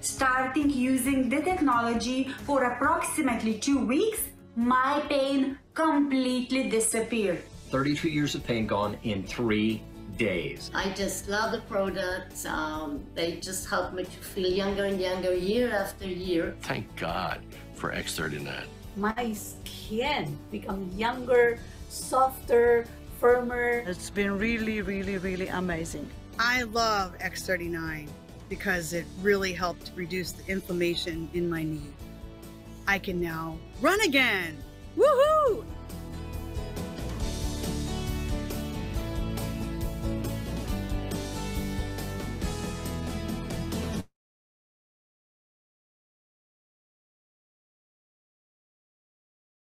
Starting using the technology for approximately 2 weeks, my pain completely disappeared. 32 years of pain gone in 3 days. I just love the products. They just help me to feel younger and younger year after year. Thank God for X39. My skin become younger, softer, firmer. It's been really, really, really amazing. I love X39 because it really helped reduce the inflammation in my knee. I can now run again. Woohoo!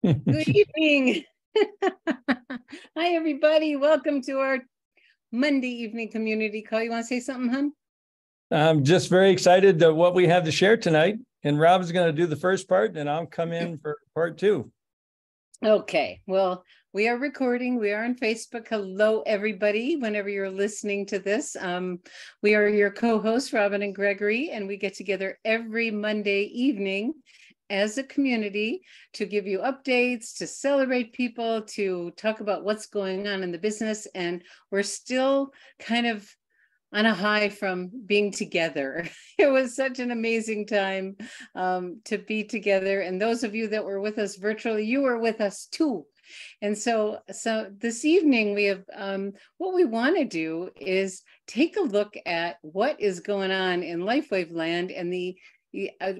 Good evening. Hi, everybody. Welcome to our Monday evening community call. You want to say something, hon? I'm just very excited to what we have to share tonight. And Rob's going to do the first part, and I'll come in for part two. Okay. Well, we are recording. We are on Facebook. Hello, everybody. Whenever you're listening to this, we are your co-hosts, Robin and Gregory, and we get together every Monday evening as a community to give you updates, to celebrate people, to talk about what's going on in the business. And we're still kind of on a high from being together. It was such an amazing time to be together. And those of you that were with us virtually, you were with us too. And so this evening we have, what we want to do is take a look at what is going on in LifeWave land and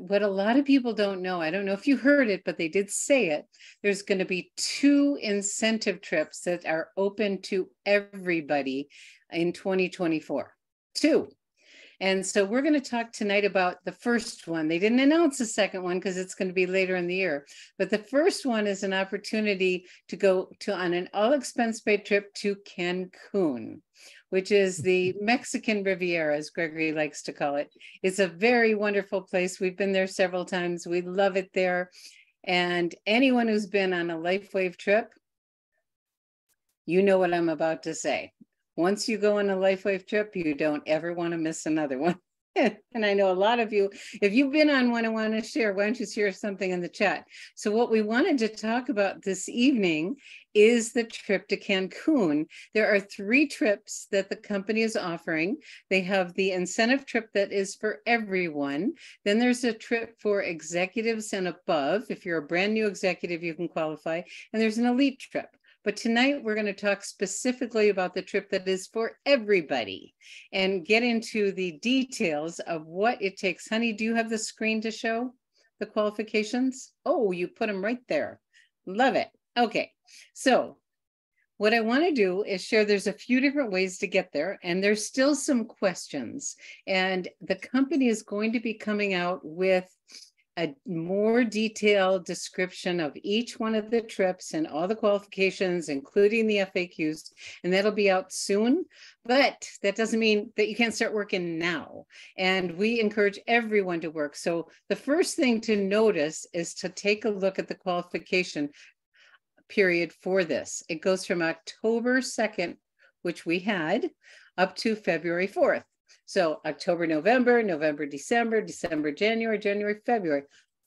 what a lot of people don't know. I don't know if you heard it, but they did say it. There's going to be 2 incentive trips that are open to everybody in 2024. 2. And so we're going to talk tonight about the first one. They didn't announce the second one because it's going to be later in the year. But the first one is an opportunity to go on an all-expense paid trip to Cancun, which is the Mexican Riviera, as Gregory likes to call it. It's a very wonderful place. We've been there several times. We love it there. And anyone who's been on a LifeWave trip, you know what I'm about to say. Once you go on a LifeWave trip, you don't ever want to miss another one. And I know a lot of you, if you've been on one and want to share, why don't you share something in the chat? So what we wanted to talk about this evening is the trip to Cancun. There are 3 trips that the company is offering. They have the incentive trip that is for everyone. Then there's a trip for executives and above. If you're a brand new executive, you can qualify. And there's an elite trip. But tonight we're going to talk specifically about the trip that is for everybody and get into the details of what it takes. Honey, do you have the screen to show the qualifications? Oh, you put them right there. Love it. Okay. So what I want to do is share, there's a few different ways to get there, and there's still some questions. And the company is going to be coming out with a more detailed description of each one of the trips and all the qualifications, including the FAQs, and that'll be out soon. But that doesn't mean that you can't start working now. And we encourage everyone to work. So the first thing to notice is to take a look at the qualification period for this. It goes from October 2nd, which we had, up to February 4th. So October, November, November, December, December, January, January, February,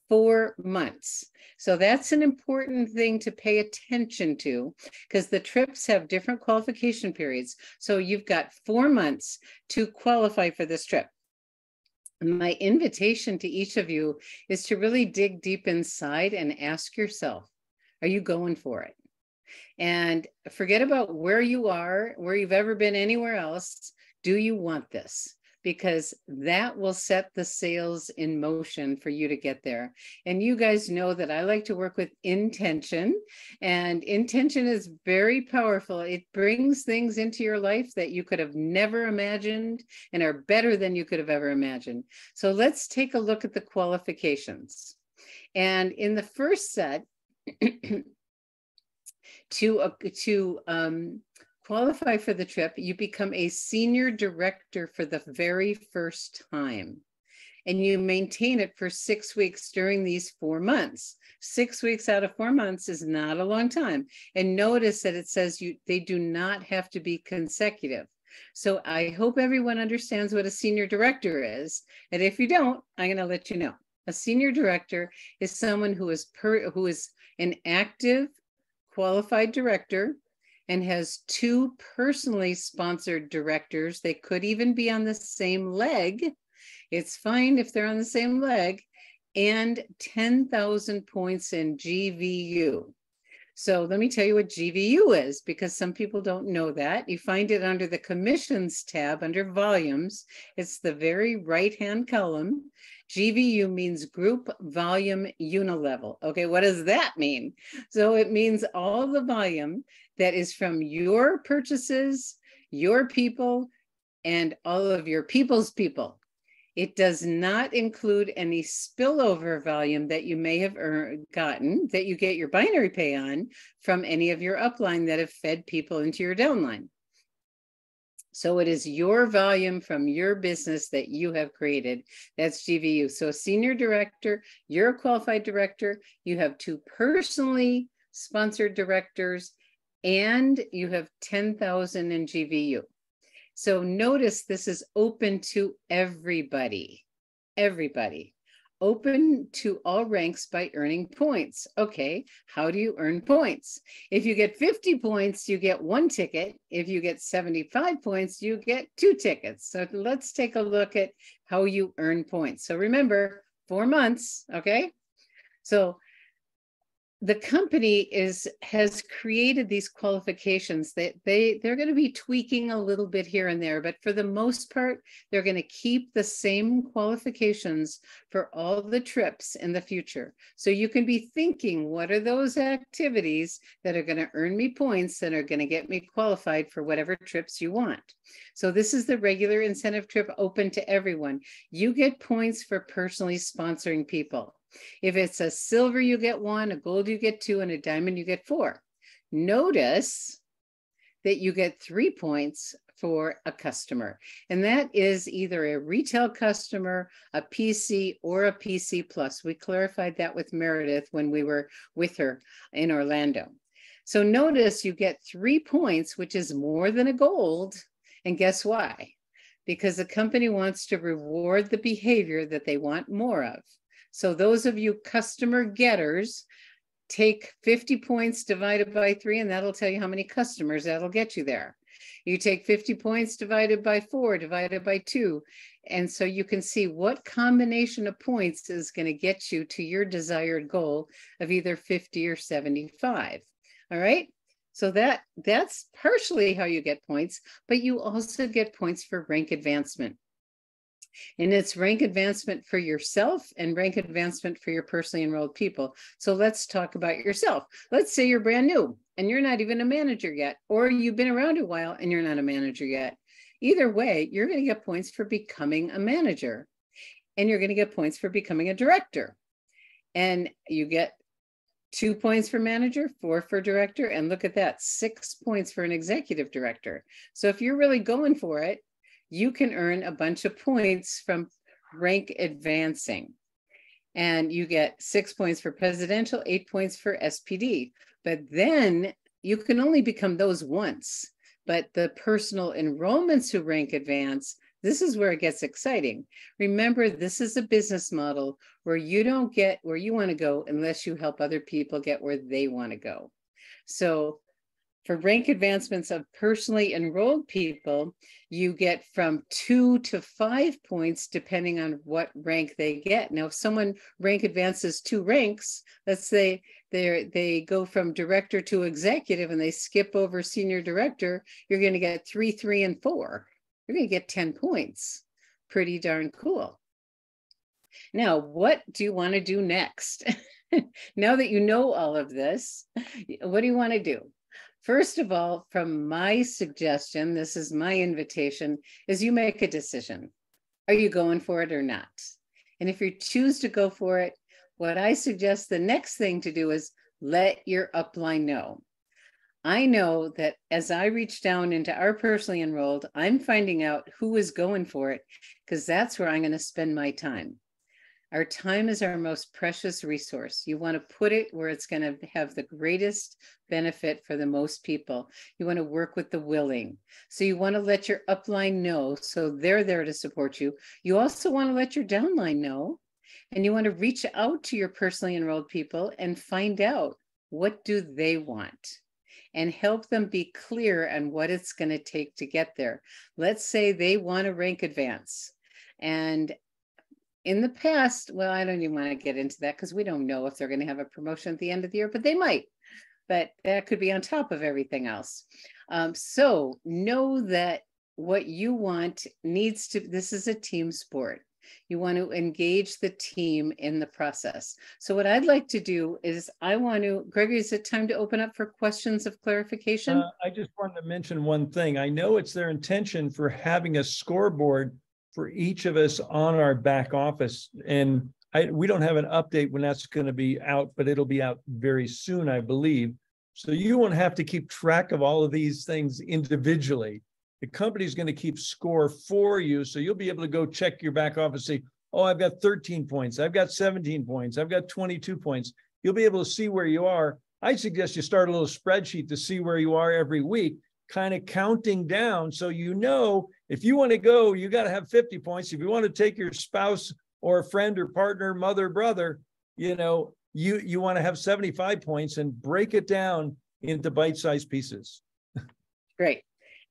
4 months. So that's an important thing to pay attention to because the trips have different qualification periods. So you've got 4 months to qualify for this trip. My invitation to each of you is to really dig deep inside and ask yourself, are you going for it? And forget about where you are, where you've ever been anywhere else. Do you want this? Because that will set the sails in motion for you to get there. And you guys know that I like to work with intention, and intention is very powerful. It brings things into your life that you could have never imagined and are better than you could have ever imagined. So let's take a look at the qualifications. And in the first set, to qualify for the trip, you become a senior director for the very first time. And you maintain it for 6 weeks during these 4 months. 6 weeks out of 4 months is not a long time. And notice that it says they do not have to be consecutive. So I hope everyone understands what a senior director is. And if you don't, I'm going to let you know. A senior director is someone who is an active, qualified director and has 2 personally sponsored directors. They could even be on the same leg. It's fine if they're on the same leg, and 10,000 points in GVU. So let me tell you what GVU is, because some people don't know that. You find it under the commissions tab under volumes. It's the very right-hand column. GVU means group volume unilevel. Okay, what does that mean? So it means all the volume that is from your purchases, your people, and all of your people's people. It does not include any spillover volume that you may have gotten, that you get your binary pay on from any of your upline that have fed people into your downline. So it is your volume from your business that you have created. That's GVU. So senior director, you're a qualified director, you have 2 personally sponsored directors, and you have 10,000 in GVU. So notice this is open to everybody, open to all ranks by earning points. Okay, how do you earn points? If you get 50 points, you get 1 ticket. If you get 75 points, you get 2 tickets. So let's take a look at how you earn points. So remember, 4 months, okay? So the company has created these qualifications that they're going to be tweaking a little bit here and there, but for the most part, they're going to keep the same qualifications for all the trips in the future. So you can be thinking, what are those activities that are going to earn me points that are going to get me qualified for whatever trips you want? So this is the regular incentive trip open to everyone. You get points for personally sponsoring people. If it's a silver, you get 1, a gold, you get 2, and a diamond, you get 4. Notice that you get 3 points for a customer, and that is either a retail customer, a PC, or a PC Plus. We clarified that with Meredith when we were with her in Orlando. So notice you get 3 points, which is more than a gold, and guess why? Because the company wants to reward the behavior that they want more of. So those of you customer getters, take 50 points divided by 3, and that'll tell you how many customers that'll get you there. You take 50 points divided by 4, divided by 2. And so you can see what combination of points is going to get you to your desired goal of either 50 or 75. All right. So that's partially how you get points, but you also get points for rank advancement. And it's rank advancement for yourself and rank advancement for your personally enrolled people. So let's talk about yourself. Let's say you're brand new and you're not even a manager yet, or you've been around a while and you're not a manager yet. Either way, you're going to get points for becoming a manager, and you're going to get points for becoming a director. And you get 2 points for manager, 4 for director, and look at that, 6 points for an executive director. So if you're really going for it, you can earn a bunch of points from rank advancing. And you get 6 points for presidential, 8 points for SPD. But then you can only become those once. But the personal enrollments who rank advance, this is where it gets exciting. Remember, this is a business model where you don't get where you want to go unless you help other people get where they want to go. So for rank advancements of personally enrolled people, you get from 2 to 5 points depending on what rank they get. Now, if someone rank advances 2 ranks, let's say they go from director to executive and they skip over senior director, you're going to get 3, 3, and 4. You're going to get 10 points. Pretty darn cool. Now, what do you want to do next? Now that you know all of this, what do you want to do? First of all, from my suggestion, this is my invitation, is you make a decision. Are you going for it or not? And if you choose to go for it, what I suggest the next thing to do is let your upline know. I know that as I reach down into our personally enrolled, I'm finding out who is going for it, because that's where I'm going to spend my time. Our time is our most precious resource. You want to put it where it's going to have the greatest benefit for the most people. You want to work with the willing. So you want to let your upline know, so they're there to support you. You also want to let your downline know, and you want to reach out to your personally enrolled people and find out, what do they want? And help them be clear on what it's going to take to get there. Let's say they want to rank advance. And in the past, well, I don't even want to get into that because we don't know if they're going to have a promotion at the end of the year, but they might. But that could be on top of everything else. So know that what you want needs to, this is a team sport. You want to engage the team in the process. So what I'd like to do is Gregory, is it time to open up for questions of clarification? I just wanted to mention one thing. I know it's their intention for having a scoreboard for each of us on our back office. And we don't have an update when that's going to be out, but it'll be out very soon, I believe. So you won't have to keep track of all of these things individually. The company's going to keep score for you. So you'll be able to go check your back office and say, oh, I've got 13 points. I've got 17 points. I've got 22 points. You'll be able to see where you are. I suggest you start a little spreadsheet to see where you are every week, kind of counting down. So you know, if you want to go, you got to have 50 points. If you want to take your spouse or a friend or partner, mother, brother, you know, you want to have 75 points and break it down into bite-sized pieces. Great.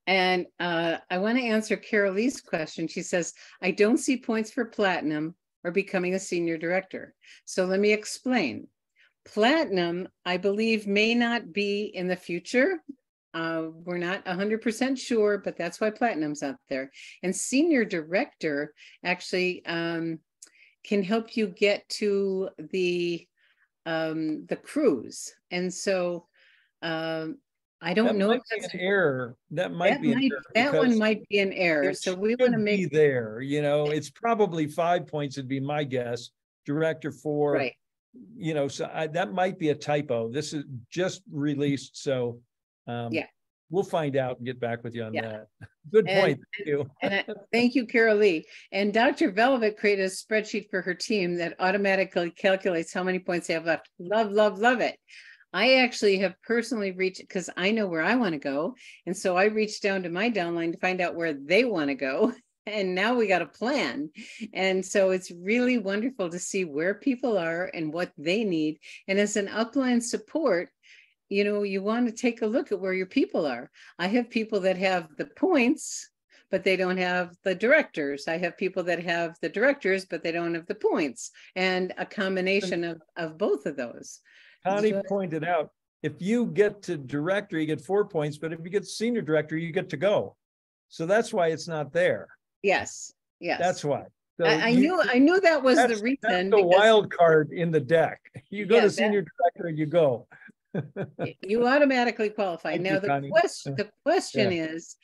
And I want to answer Carol Lee's question. She says, I don't see points for platinum or becoming a senior director. So let me explain. Platinum, I believe, may not be in the future. We're not 100% sure, but that's why platinum's out there. And senior director actually can help you get to the cruise. And so I don't know if that's an error. That might be an error. That one might be an error. So we want to make there. You know, it's probably 5 points would be my guess. Director 4. Right. You know, so that might be a typo. This is just released, so yeah, we'll find out and get back with you on that. Good point. Thank you. Thank you, Carol Lee. And Dr. Velvet created a spreadsheet for her team that automatically calculates how many points they have left. Love, love, love it. I actually have personally reached, because I know where I want to go. And so I reached down to my downline to find out where they want to go. And now we got a plan. And so it's really wonderful to see where people are and what they need. And as an upline support, you know, you want to take a look at where your people are. I have people that have the points, but they don't have the directors. I have people that have the directors, but they don't have the points, and a combination of both of those. Connie pointed out, if you get to director, you get 4 points, but if you get senior director, you get to go. So that's why it's not there. Yes. Yes. That's why. So I knew that was the reason. That's the wild card in the deck. You go to senior director and you go. You automatically qualify. Thank now you, the question is,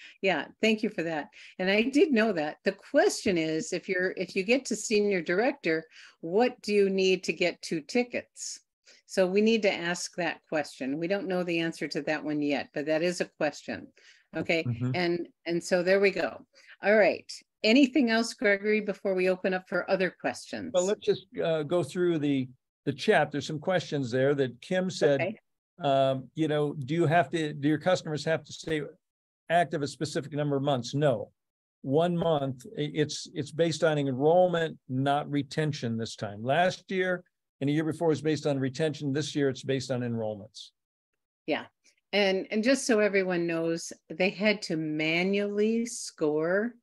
thank you for that. And I did know that. The question is, if you get to senior director, what do you need to get 2 tickets? So we need to ask that question. We don't know the answer to that one yet, but that is a question. Okay. Mm-hmm. And so there we go. All right. Anything else, Gregory, before we open up for other questions? Well, let's just go through the chat. There's some questions there that Kim said, you know, do your customers have to stay active a specific number of months? No. 1 month, it's based on enrollment, not retention this time. Last year and the year before was based on retention. This year it's based on enrollments. Yeah. And just so everyone knows, they had to manually score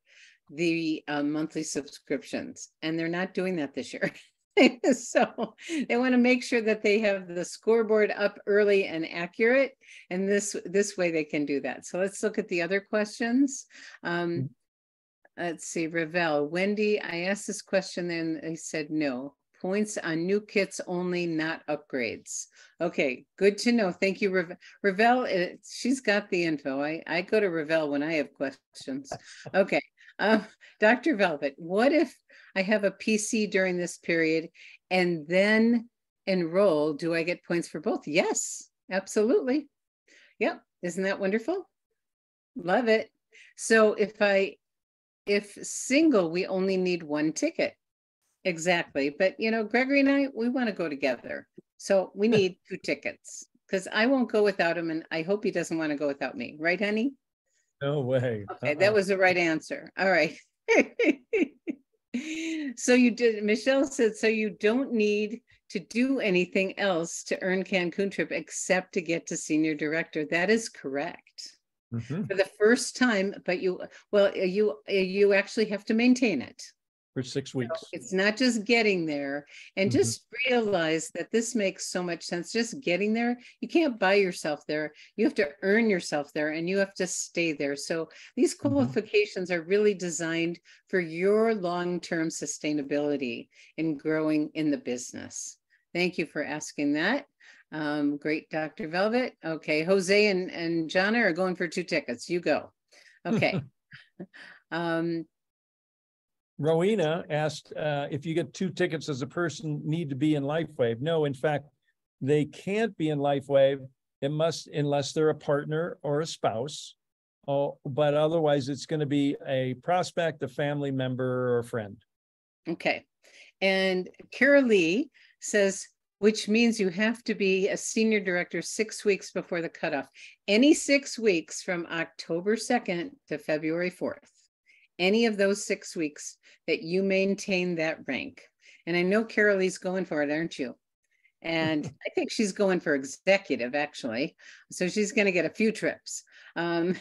the monthly subscriptions, and they're not doing that this year. So they want to make sure that they have the scoreboard up early and accurate, and this way they can do that. So let's look at the other questions. Let's see, Ravel, Wendy, I asked this question and they said no. Points on new kits only, not upgrades. Okay, good to know. Thank you, Ravel. She's got the info. I go to Ravel when I have questions. Okay, Dr. Velvet, what if I have a PC during this period and then enroll? Do I get points for both? Yes, absolutely. Yep, isn't that wonderful? Love it. So if single, we only need 1 ticket. exactly. But you know, Gregory and I, we want to go together. So we need 2 tickets because I won't go without him, and I hope he doesn't want to go without me. Right, honey? No way. Okay, that was the right answer. All right. So you did, Michelle said, so you don't need to do anything else to earn Cancun trip except to get to senior director. That is correct. Mhm. For the first time, but you actually have to maintain it. For 6 So weeks. it's not just getting there, and Mhm. just realize that this makes so much sense. Just getting there, you can't buy yourself there. You have to earn yourself there, and you have to stay there. So these qualifications are really designed for your long-term sustainability in growing in the business. Thank you for asking that. Great, Dr. Velvet. Okay, Jose and Jana are going for 2 tickets. You go. Okay. Rowena asked if you get 2 tickets as a person need to be in LifeWave. No, in fact, they can't be in LifeWave. It must, unless they're a partner or a spouse. Oh, but otherwise it's going to be a prospect, a family member, or a friend. Okay. And Carol Lee says, which means you have to be a senior director 6 weeks before the cutoff. Any 6 weeks from October 2nd to February 4th. Any of those 6 weeks that you maintain that rank. And I know Carol Lee's going for it, aren't you? And I think she's going for executive, actually. So she's going to get a few trips. And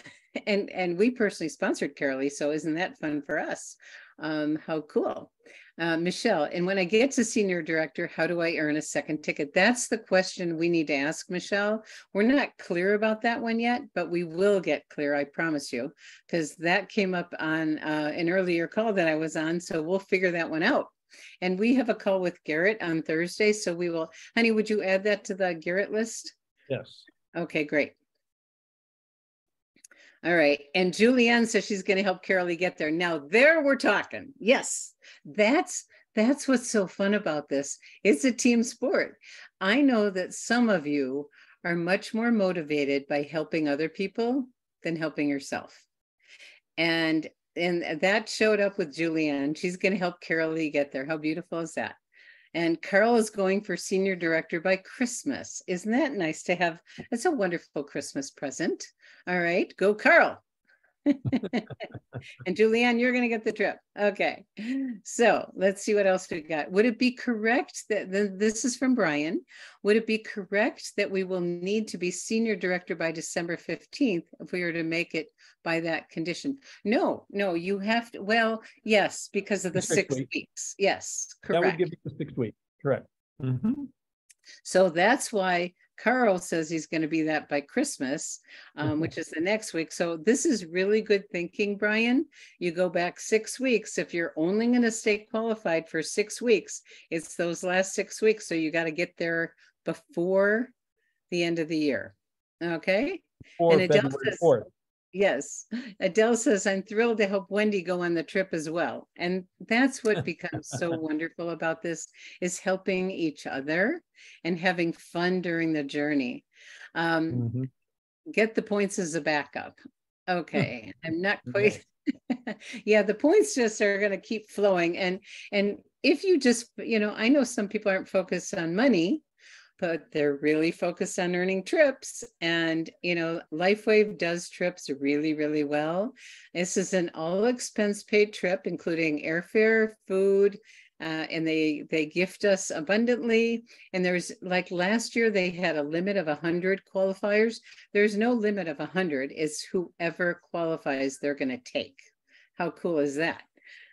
we personally sponsored Carol Lee, so isn't that fun for us? How cool. Michelle, and when I get to senior director, how do I earn a second ticket? That's the question we need to ask, Michelle. We're not clear about that one yet, but we will get clear, I promise you, because that came up on an earlier call that I was on, so we'll figure that one out. And we have a call with Garrett on Thursday, so we will, honey, would you add that to the Garrett list? Yes. Okay, great. All right. And Julianne says she's going to help Carol Lee get there. Now there we're talking. Yes, that's what's so fun about this. It's a team sport. I know that some of you are much more motivated by helping other people than helping yourself. And that showed up with Julianne. She's going to help Carol Lee get there. How beautiful is that? And Carl is going for senior director by Christmas. Isn't that nice to have? That's a wonderful Christmas present. All right, go Carl. And Julianne, you're going to get the trip. Okay, so let's see what else we got. Would it be correct that, this is from Brian, would it be correct that we will need to be senior director by December 15th if we were to make it by that condition? No, you have to, well, yes, because of the 6 weeks. Yes, correct. That would give you the 6 weeks, correct. Mm-hmm. So that's why Carl says he's going to be that by Christmas, which is the next week. So this is really good thinking, Brian. You go back 6 weeks. If you're only going to stay qualified for 6 weeks, it's those last 6 weeks. So you got to get there before the end of the year. Okay. Or and February 4th. Yes. Adele says, I'm thrilled to help Wendy go on the trip as well. And that's what becomes so wonderful about this, is helping each other and having fun during the journey. Get the points as a backup. Okay. I'm not quite. Yeah, the points just are going to keep flowing. And if you just, I know some people aren't focused on money, but they're really focused on earning trips. And, LifeWave does trips really, really well. This is an all expense paid trip, including airfare, food, and they gift us abundantly. And there's, like last year, they had a limit of 100 qualifiers. There's no limit of 100. It's whoever qualifies they're going to take. How cool is that?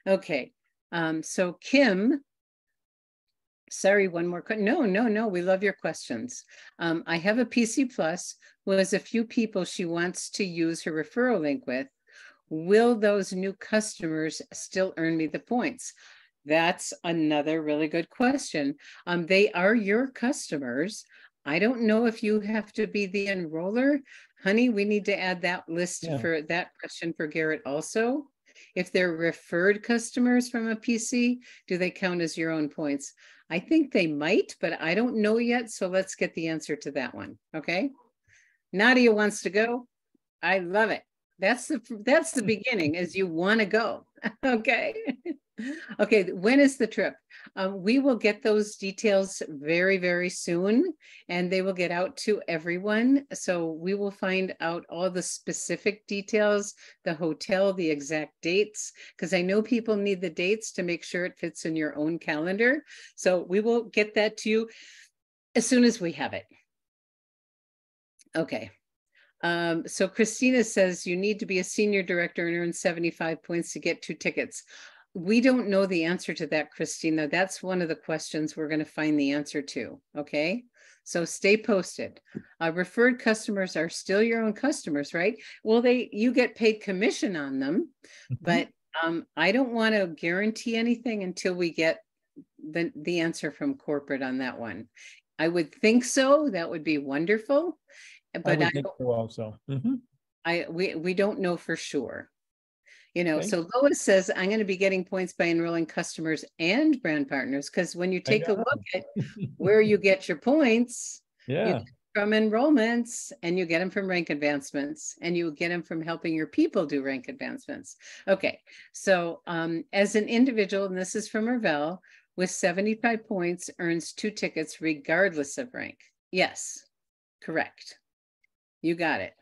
Okay. So Kim, sorry, one more question. No, we love your questions. I have a PC Plus who has a few people she wants to use her referral link with. Will those new customers still earn me the points? That's another really good question. They are your customers. I don't know if you have to be the enroller. Honey, we need to add that list for that question for Garrett also. If they're referred customers from a PC, do they count as your own points? I think they might, but I don't know yet. So let's get the answer to that one. Okay. Nadia wants to go. I love it. That's the beginning, is you want to go. Okay. Okay, when is the trip? We will get those details very, very soon, and they will get out to everyone. So we will find out all the specific details, the hotel, the exact dates, because I know people need the dates to make sure it fits in your own calendar. So we will get that to you as soon as we have it. Okay. So Christina says you need to be a senior director and earn 75 points to get 2 tickets. We don't know the answer to that, Christina. That's one of the questions we're going to find the answer to. Okay. So stay posted. Referred customers are still your own customers, right? Well, you get paid commission on them, but I don't want to guarantee anything until we get the answer from corporate on that one. I would think so. That would be wonderful. But I think so also. We don't know for sure. You know, Okay. so Lois says, I'm going to be getting points by enrolling customers and brand partners, because when you take a look at where you get your points, you Yeah. get them from enrollments, and you get them from rank advancements, and you get them from helping your people do rank advancements. Okay, so as an individual, and this is from Ravel, with 75 points earns 2 tickets regardless of rank. Yes, correct. You got it.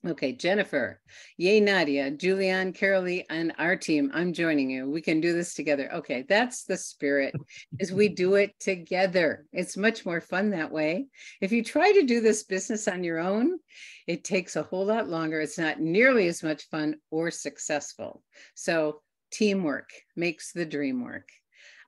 Okay, Jennifer, yay, Nadia, Julianne, Carolee, and our team. I'm joining you. We can do this together. Okay, that's the spirit, is we do it together. It's much more fun that way. If you try to do this business on your own, it takes a whole lot longer. It's not nearly as much fun or successful. So teamwork makes the dream work.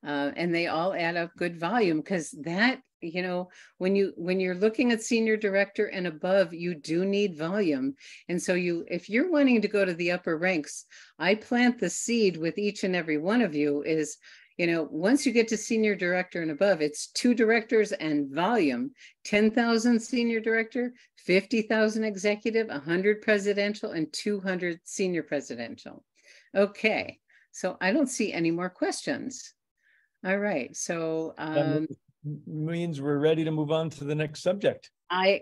And they all add up good volume, because that, you know, when you're looking at senior director and above, you do need volume. And so if you're wanting to go to the upper ranks, I plant the seed with each and every one of you is, you know, once you get to senior director and above, it's 2 directors and volume, 10,000 senior director, 50,000 executive, 100 presidential, and 200 senior presidential. Okay, so I don't see any more questions. All right, so Means we're ready to move on to the next subject.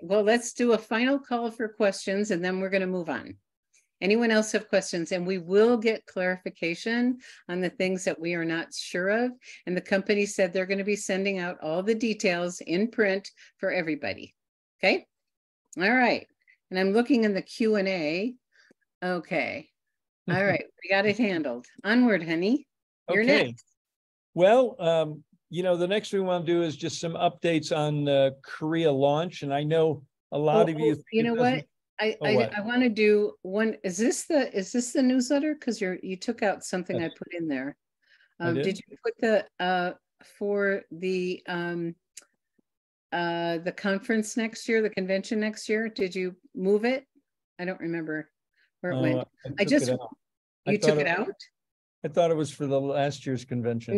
well, let's do a final call for questions, and then we're going to move on. Anyone else have questions? And we will get clarification on the things that we are not sure of. And the company said they're going to be sending out all the details in print for everybody. Okay. All right. And I'm looking in the Q&A. Okay. All right. We got it handled. Onward, honey. You're next. Well, you know, the next thing we want to do is just some updates on Korea launch. And I know a lot of you. You know what? I want to do one. Is this the newsletter? Because you took out something I put in there. Did you put the for the conference next year, the convention next year? Did you move it? I don't remember where it went. You took it out? I thought it was for the last year's convention.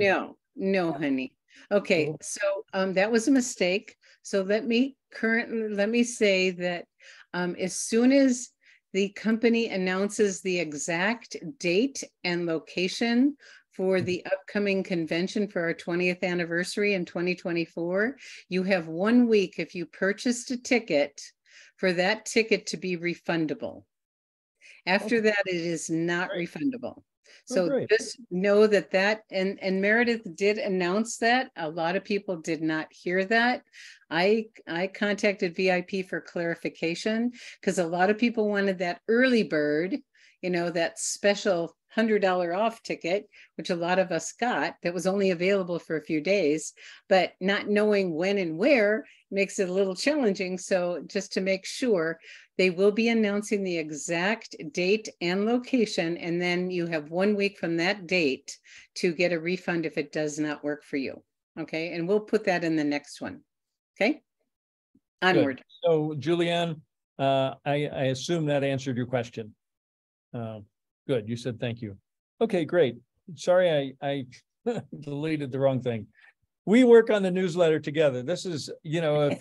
No, honey. Okay, so that was a mistake. So let me say that as soon as the company announces the exact date and location for the upcoming convention for our 20th anniversary in 2024, you have 1 week if you purchased a ticket for that ticket to be refundable. After that, it is not refundable. So just know that and Meredith did announce that. A lot of people did not hear that. I contacted VIP for clarification, because a lot of people wanted that early bird, you know, that special $100 off ticket, which a lot of us got, that was only available for a few days, but not knowing when and where makes it a little challenging. So just to make sure, they will be announcing the exact date and location, and then you have 1 week from that date to get a refund if it does not work for you. Okay, and we'll put that in the next one. Okay, onward. Good. So Julianne, I assume that answered your question. Good, you said thank you. Okay, great. Sorry, I deleted the wrong thing. We work on the newsletter together. This is, you know, if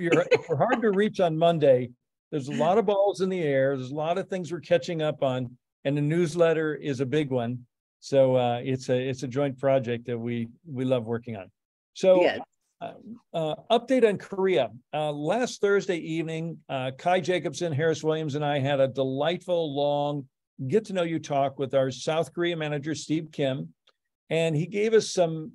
we're hard to reach on Monday, there's a lot of balls in the air. There's a lot of things we're catching up on, and the newsletter is a big one. So it's a joint project that we love working on. So yes. Update on Korea. Last Thursday evening, Kai Jacobson, Harris Williams, and I had a delightful, long get-to-know-you talk with our South Korea manager, Steve Kim. And he gave us some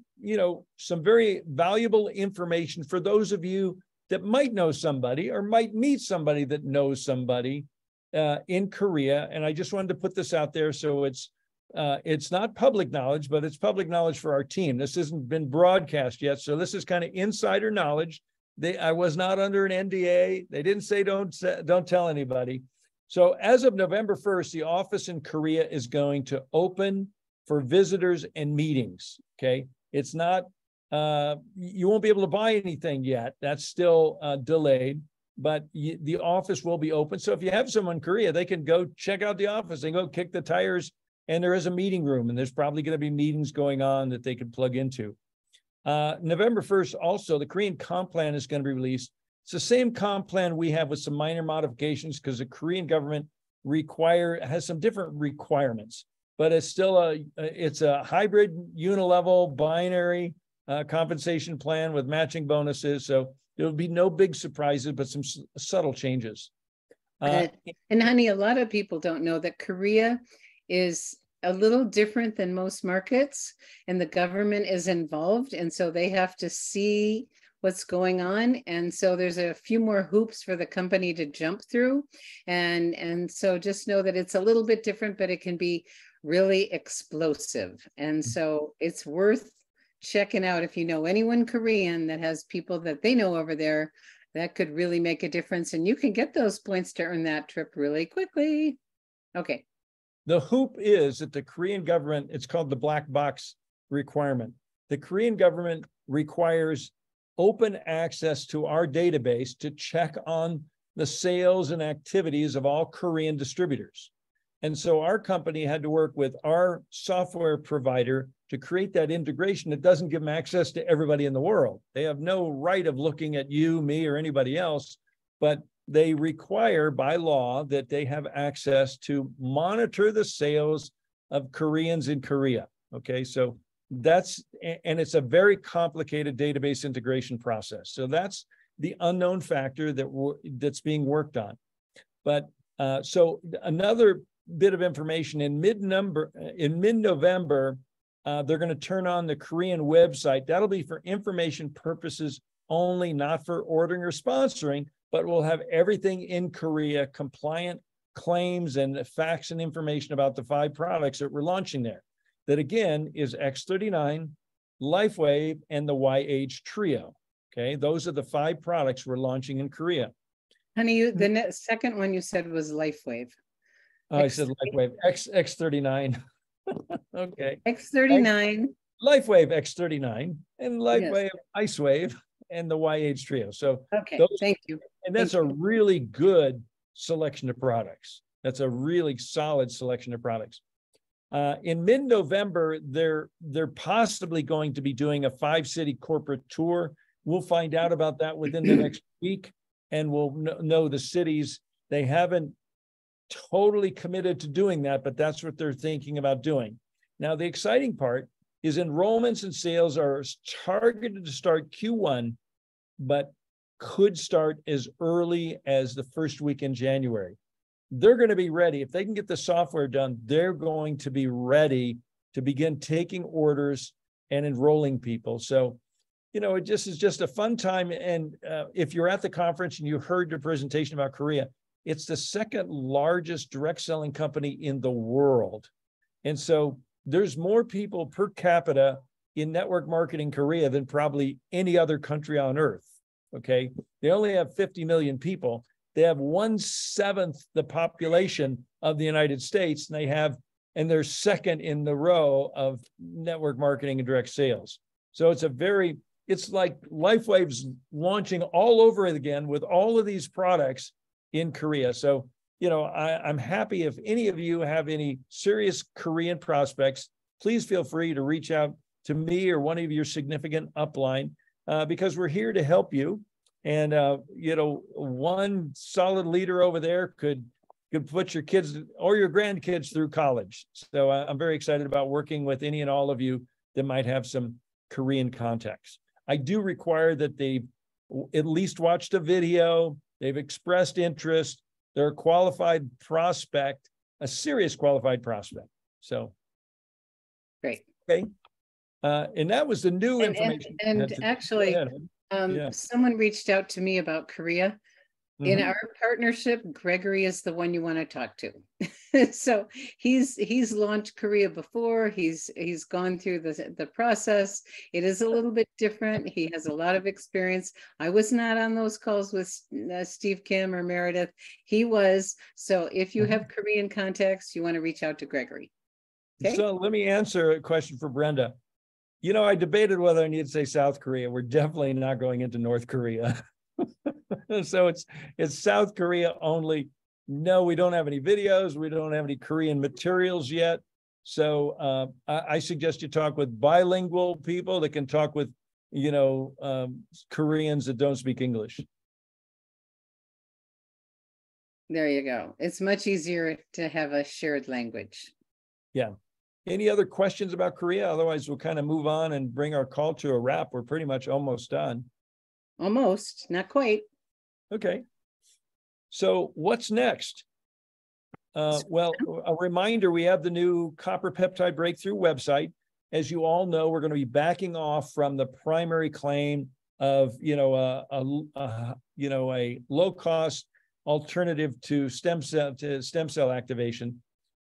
very valuable information for those of you that might know somebody or might meet somebody that knows somebody in Korea. And I just wanted to put this out there so it's not public knowledge, but it's public knowledge for our team. This hasn't been broadcast yet, so this is kind of insider knowledge. I was not under an NDA. They didn't say don't tell anybody. So as of November 1st, the office in Korea is going to open for visitors and meetings. Okay, it's not you won't be able to buy anything yet. That's still delayed. But the office will be open. So if you have someone in Korea, they can go check out the office and go kick the tires. And there is a meeting room, and there's probably going to be meetings going on that they could plug into. November 1st, also, the Korean comp plan is going to be released. It's the same comp plan we have with some minor modifications because the Korean government has some different requirements. But it's still a hybrid unilevel binary compensation plan with matching bonuses. So there'll be no big surprises, but some subtle changes. And honey, a lot of people don't know that Korea is a little different than most markets, and the government is involved, and so they have to see what's going on, and so there's a few more hoops for the company to jump through, and so just know that it's a little bit different, but it can be really explosive, and so it's worth checking out if you know anyone Korean that has people that they know over there that could really make a difference, and you can get those points to earn that trip really quickly. Okay. The hoop is that the Korean government, it's called the black box requirement. The Korean government requires open access to our database to check on the sales and activities of all Korean distributors. And so our company had to work with our software provider to create that integration that doesn't give them access to everybody in the world. They have no right of looking at you, me, or anybody else, but they require by law that they have access to monitor the sales of Koreans in Korea. Okay, so and it's a very complicated database integration process. So that's the unknown factor that's being worked on. But so another bit of information in mid-November, they're going to turn on the Korean website. That'll be for information purposes only, not for ordering or sponsoring, but we'll have everything in Korea, compliant claims and facts and information about the 5 products that we're launching there. That again is X39, LifeWave, and the YH Trio. Okay, those are the 5 products we're launching in Korea. Honey, the second one you said was LifeWave. Oh, I said LifeWave, X39. Okay. X39. LifeWave X39 and LifeWave IceWave and the YH Trio. So okay, thank you. And that's a really good selection of products. That's a really solid selection of products. In mid-November, they're possibly going to be doing a 5-city corporate tour. We'll find out about that within the next week, and we'll know the cities. They haven't totally committed to doing that, but that's what they're thinking about doing. Now, the exciting part is enrollments and sales are targeted to start Q1, but could start as early as the first week in January. They're going to be ready. If they can get the software done, they're going to be ready to begin taking orders and enrolling people. So, you know, it just is just a fun time. And if you're at the conference and you heard the presentation about Korea, it's the 2nd largest direct selling company in the world. And so there's more people per capita in network marketing Korea than probably any other country on earth. Okay. They only have 50 million people. They have 1/7 the population of the United States, and they're 2nd in the row of network marketing and direct sales. So it's like LifeWave's launching all over again with all of these products in Korea. So, you know, I'm happy if any of you have any serious Korean prospects, please feel free to reach out to me or one of your significant upline, because we're here to help you. And, you know, one solid leader over there could put your kids or your grandkids through college. So I'm very excited about working with any and all of you that might have some Korean contacts. I do require that they've at least watched a video, they've expressed interest, they're a qualified prospect, a serious qualified prospect. So. Great. Okay. And that was the new And, information. and actually, Yeah. someone reached out to me about Korea. In Mhm. our partnership, Gregory is the one you want to talk to. So he's launched Korea before. He's gone through the process. It is a little bit different. He has a lot of experience. I was not on those calls with Steve Kim or Meredith. He was. So if you have Korean contacts, you want to reach out to Gregory. Okay. So let me answer a question for Brenda. You know, I debated whether I need to say South Korea. We're definitely not going into North Korea. So it's South Korea only. No, we don't have any videos. We don't have any Korean materials yet. So I suggest you talk with bilingual people that can talk with, Koreans that don't speak English. There you go. It's much easier to have a shared language. Yeah. Any other questions about Korea? Otherwise, we'll kind of move on and bring our call to a wrap. We're pretty much almost done. Almost, not quite. Okay. So what's next? Well, a reminder, we have the new Copper Peptide Breakthrough website. As you all know, we're going to be backing off from the primary claim of, a low-cost alternative to stem cell activation.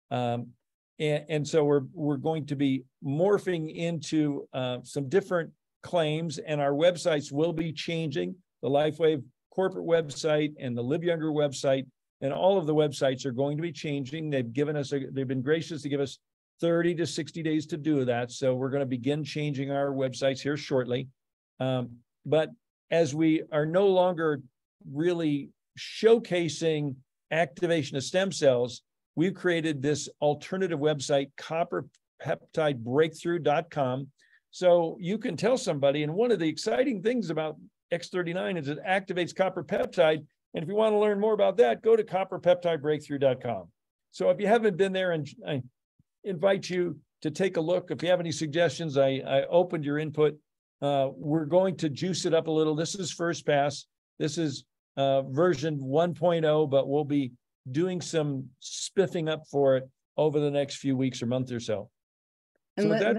And so we're going to be morphing into some different claims, and our websites will be changing. The LifeWave corporate website and the Live Younger website, and all of the websites are going to be changing. They've been gracious to give us 30 to 60 days to do that. So we're going to begin changing our websites here shortly. But as we are no longer really showcasing activation of stem cells, we've created this alternative website, copperpeptidebreakthrough.com. So you can tell somebody, and one of the exciting things about X39 is it activates copper peptide. And if you want to learn more about that, go to copperpeptidebreakthrough.com. So if you haven't been there, and I invite you to take a look. If you have any suggestions, I opened your input. We're going to juice it up a little. This is first pass. This is version 1.0, but we'll be doing some spiffing up for it over the next few weeks or month or so. And let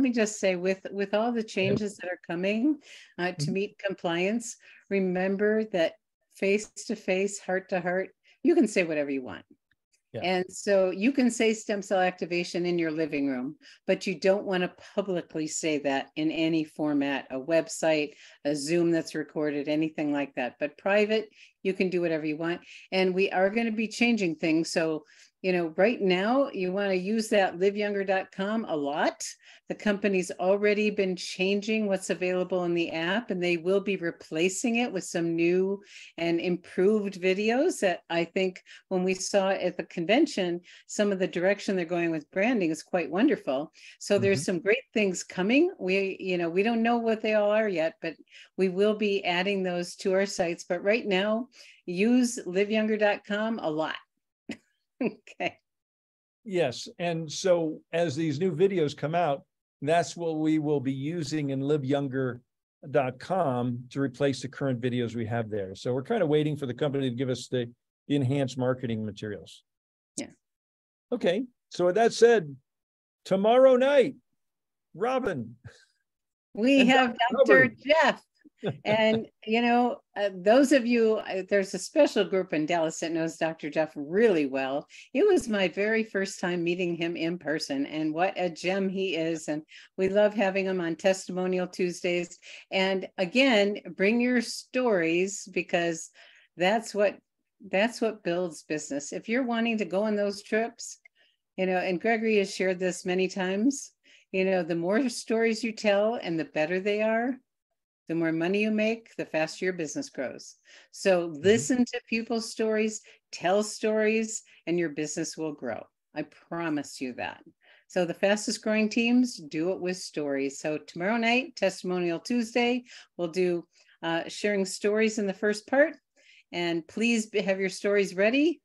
me just say, with all the changes that are coming to meet compliance, remember that face-to-face, heart-to-heart, you can say whatever you want. Yeah. And so you can say stem cell activation in your living room, but you don't want to publicly say that in any format, a website, a Zoom that's recorded, anything like that. But private, you can do whatever you want. And we are going to be changing things. So right now you want to use that liveyounger.com a lot. The company's already been changing what's available in the app, and they will be replacing it with some new and improved videos that I think when we saw at the convention, some of the direction they're going with branding is quite wonderful. So there's some great things coming. We don't know what they all are yet, but we will be adding those to our sites. But right now, use liveyounger.com a lot. Okay. Yes. And so as these new videos come out, that's what we will be using in liveyounger.com to replace the current videos we have there. So we're kind of waiting for the company to give us the enhanced marketing materials. Yeah. Okay. So with that said, tomorrow night, Robin. We have Dr. Jeff. And, those of you, there's a special group in Dallas that knows Dr. Jeff really well. It was my very first time meeting him in person, and what a gem he is. And we love having him on Testimonial Tuesdays. And again, bring your stories, because that's what builds business. If you're wanting to go on those trips, and Gregory has shared this many times, the more stories you tell and the better they are, the more money you make, the faster your business grows. So listen to people's stories, tell stories, and your business will grow. I promise you that. So the fastest growing teams do it with stories. So tomorrow night, Testimonial Tuesday, we'll do sharing stories in the first part. And please have your stories ready,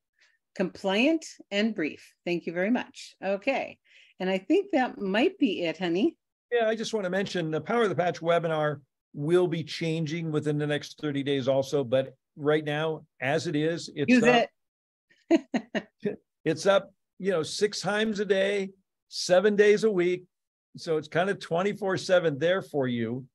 compliant, and brief. Thank you very much. Okay. And I think that might be it, honey. Yeah, I just want to mention the Power of the Patch webinar will be changing within the next 30 days also, but right now, as it is, it's Use up. it. It's up, 6 times a day, 7 days a week. So it's kind of 24/7 there for you.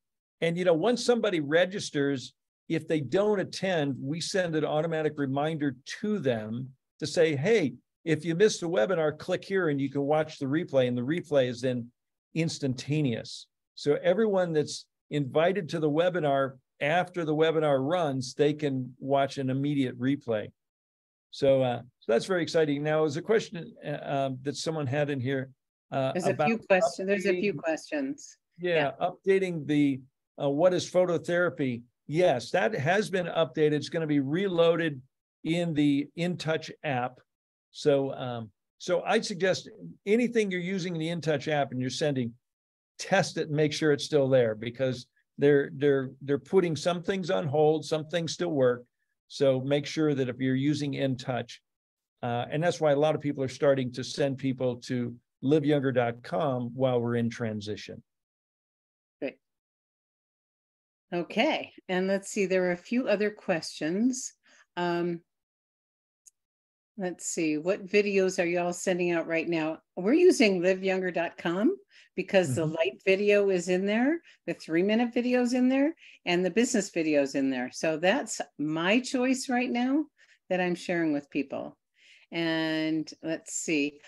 And, once somebody registers, if they don't attend, we send an automatic reminder to them to say, hey, if you missed a webinar, click here and you can watch the replay. And the replay is then instantaneous. So everyone that's invited to the webinar, after the webinar runs, they can watch an immediate replay. So that's very exciting. Now, there's a question that someone had in here. There's a few questions. There's a few questions. Yeah, updating the what is phototherapy? Yes, that has been updated. It's going to be reloaded in the InTouch app. So, so I'd suggest anything you're using in the InTouch app and you're sending, test it and make sure it's still there, because they're putting some things on hold, some things still work. So make sure that if you're using InTouch, and that's why a lot of people are starting to send people to liveyounger.com while we're in transition. Great. Okay, and let's see, there are a few other questions. Let's see, what videos are y'all sending out right now? We're using liveyounger.com because the light video is in there, the 3-minute videos in there, and the business videos in there. So that's my choice right now that I'm sharing with people. And let's see,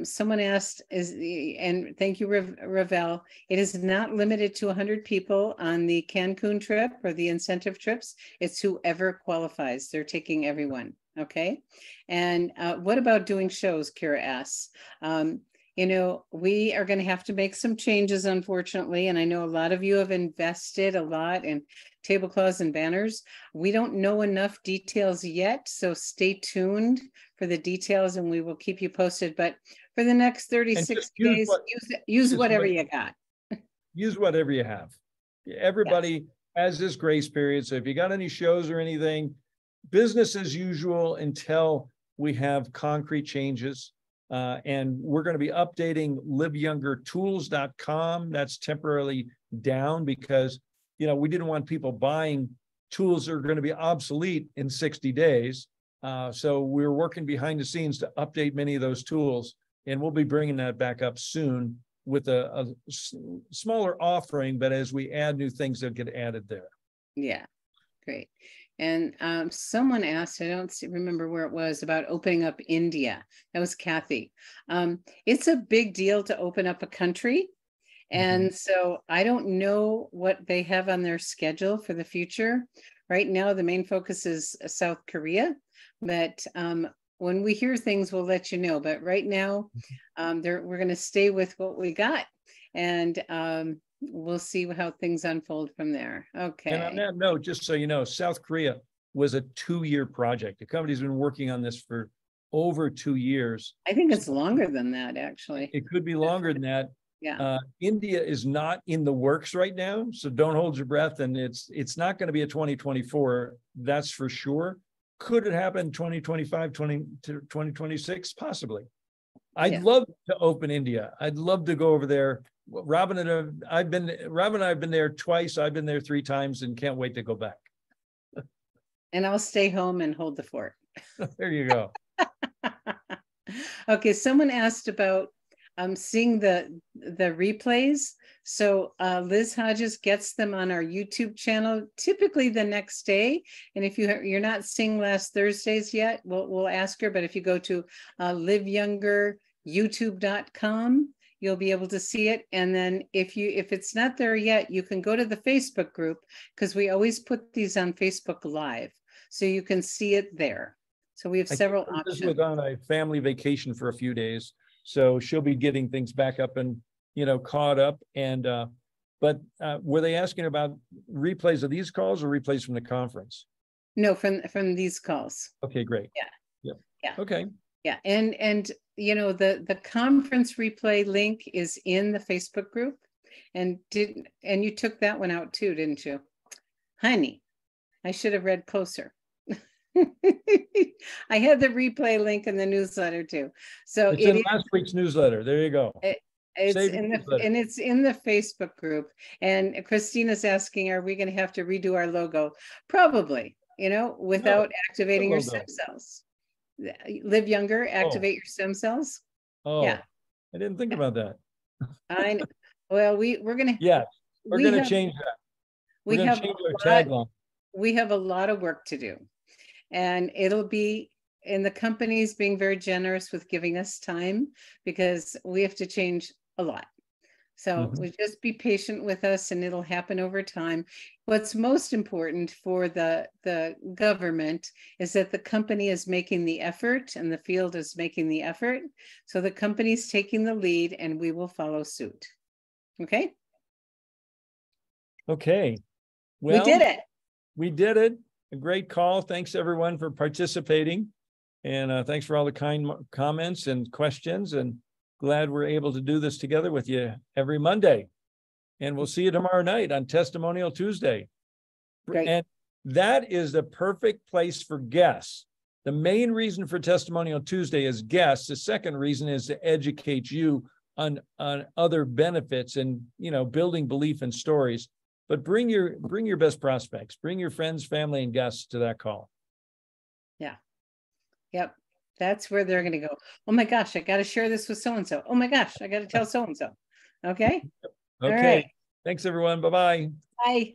someone asked, and thank you, Ravel, it is not limited to 100 people on the Cancun trip or the incentive trips. It's whoever qualifies. They're taking everyone. Okay. And what about doing shows, Kira asks. We are going to have to make some changes, unfortunately. And I know a lot of you have invested a lot in tablecloths and banners. We don't know enough details yet, so stay tuned for the details and we will keep you posted. But for the next 36 days, use whatever you got. Use whatever you have. Everybody has this grace period. So if you got any shows or anything, business as usual until we have concrete changes. And we're going to be updating liveyoungertools.com. That's temporarily down because, we didn't want people buying tools that are going to be obsolete in 60 days. So we're working behind the scenes to update many of those tools. And we'll be bringing that back up soon with a smaller offering. But as we add new things that get added there. Yeah, great. And someone asked, I don't remember where it was, about opening up India. That was Kathy. It's a big deal to open up a country. And so I don't know what they have on their schedule for the future. Right now, the main focus is South Korea. But when we hear things, we'll let you know. But right now, we're going to stay with what we got. And we'll see how things unfold from there. Okay. And on that note, just so you know, South Korea was a 2-year project. The company's been working on this for over 2 years. I think it's longer than that, actually. It could be longer than that. Yeah. India is not in the works right now, so don't hold your breath. And it's not going to be a 2024, that's for sure. Could it happen 2025, 2026? Possibly. I'd love to open India. I'd love to go over there. Robin and I have been there twice. I've been there 3 times and can't wait to go back. And I'll stay home and hold the fort. There you go. Okay, someone asked about seeing the replays. So Liz Hodges gets them on our YouTube channel, typically the next day. And if you're not seeing last Thursdays yet, we'll ask her. But if you go to liveyoungeryoutube.com, you'll be able to see it. And then if it's not there yet, you can go to the Facebook group, because we always put these on Facebook Live, so you can see it there. So we have several options. Liz was on a family vacation for a few days, so she'll be getting things back up and caught up. And but were they asking about replays of these calls or replays from the conference? No, from these calls. Okay, great. Yeah. Okay. Yeah, and the conference replay link is in the Facebook group, and you took that one out too, didn't you, honey? I should have read closer. I had the replay link in the newsletter too. So it's in last week's newsletter. There you go. It's Save in the the newsletter. and it's in the Facebook group. And Christina's asking, are we going to have to redo our logo? Probably, without activating your stem logo? cells. Live younger, activate your stem cells. Oh, Yeah. I didn't think about that. I know. Well, we're gonna Yeah, we're we gonna have- change that. we We're gonna have change a our lot- tagline. we have a lot of work to do, and it'll be, and the company's being very generous with giving us time because we have to change a lot. So we just be patient with us and it'll happen over time. What's most important for the government is that the company is making the effort and the field is making the effort. So the company's taking the lead and we will follow suit. Okay? Okay. Well, we did it. We did it. A great call. Thanks everyone for participating. And thanks for all the kind comments and questions, and glad we're able to do this together with you every Monday. And we'll see you tomorrow night on Testimonial Tuesday. Great. And that is the perfect place for guests. The main reason for Testimonial Tuesday is guests. The second reason is to educate you on other benefits and, building belief in stories. But bring your best prospects, bring your friends, family, and guests to that call. Yeah. Yep. That's where they're going to go. Oh my gosh, I got to share this with so-and-so. Oh my gosh, I got to tell so-and-so. Okay. Okay. All right. Thanks everyone. Bye-bye. Bye.